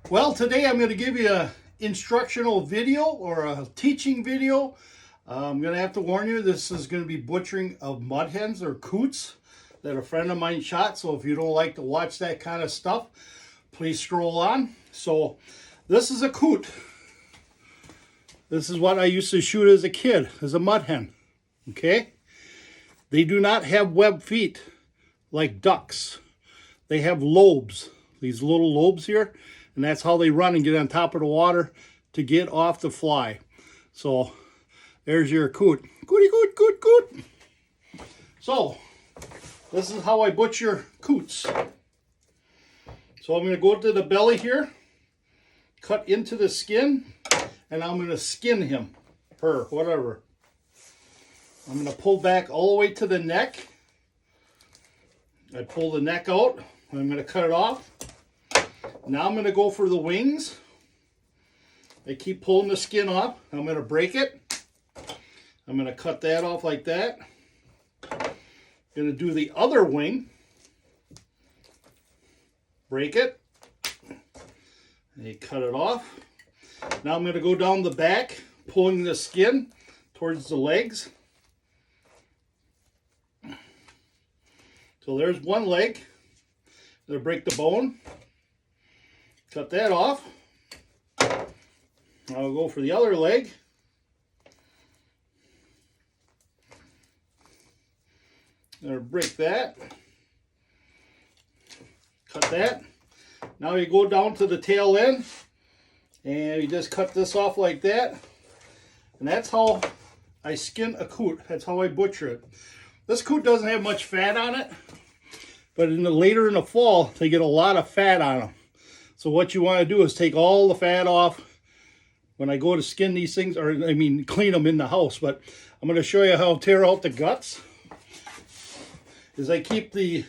Well, today I'm going to give you an instructional video or a teaching video. I'm going to have to warn you, this is going to be butchering of mud hens or coots that a friend of mine shot. So if you don't like to watch that kind of stuff, please scroll on. So this is a coot. This is what I used to shoot as a kid, as a mud hen. Okay? They do not have webbed feet like ducks. They have lobes, these little lobes here. And that's how they run and get on top of the water to get off the fly. So there's your coot. Cootie coot, coot, coot. So this is how I butcher coots. So I'm going to go to the belly here, cut into the skin, and I'm going to skin him, her, whatever. I'm going to pull back all the way to the neck. I pull the neck out. I'm going to cut it off. Now I'm going to go for the wings. I keep pulling the skin off. I'm going to break it. I'm going to cut that off like that. Going to do the other wing. Break it. And you cut it off. Now I'm going to go down the back, pulling the skin towards the legs. So there's one leg. I'm going to break the bone. Cut that off. I'll go for the other leg. I'm going to break that. Cut that. Now you go down to the tail end and you just cut this off like that. And that's how I skin a coot. That's how I butcher it. This coot doesn't have much fat on it, but later in the fall they get a lot of fat on them. So what you want to do is take all the fat off when I go to skin these things, or I mean clean them in the house. But I'm going to show you how to tear out the guts. Is I keep the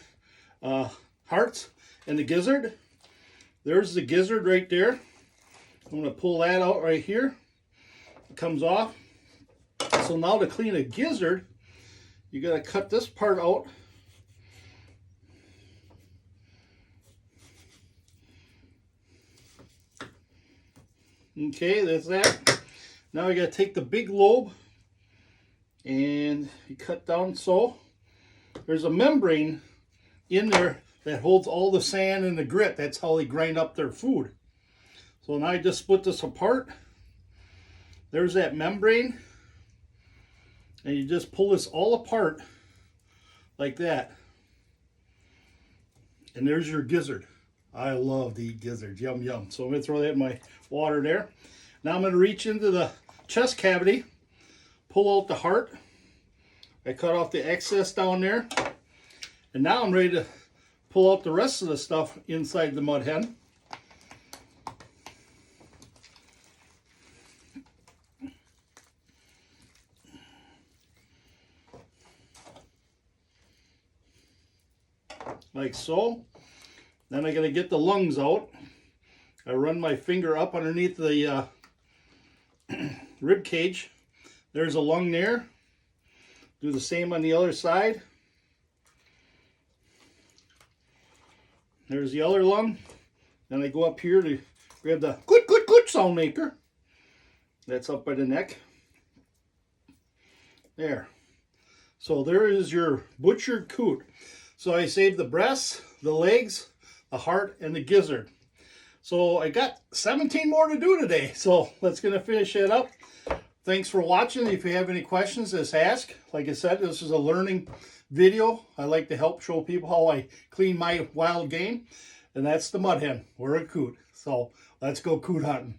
hearts and the gizzard. There's the gizzard right there. I'm going to pull that out right here. It comes off. So now to clean a gizzard, you got to cut this part out. Okay, that's that. Now you got to take the big lobe and you cut down so. There's a membrane in there that holds all the sand and the grit. That's how they grind up their food. So now I just split this apart. There's that membrane. And you just pull this all apart like that. And there's your gizzard. I love to eat gizzards. Yum, yum. So I'm going to throw that in my water there. Now I'm going to reach into the chest cavity, pull out the heart. I cut off the excess down there. And now I'm ready to pull out the rest of the stuff inside the mud hen. Like so. Then I got to get the lungs out. I run my finger up underneath the rib cage. There's a lung there. Do the same on the other side. There's the other lung. Then I go up here to grab the good sound maker. That's up by the neck. There. So there is your butchered coot. So I saved the breasts, the legs, the heart, and the gizzard. So I got 17 more to do today. So let's gonna finish it up. Thanks for watching. If you have any questions, just ask. Like I said, this is a learning video. I like to help show people how I clean my wild game. And that's the mud hen. We're a coot. So let's go coot hunting.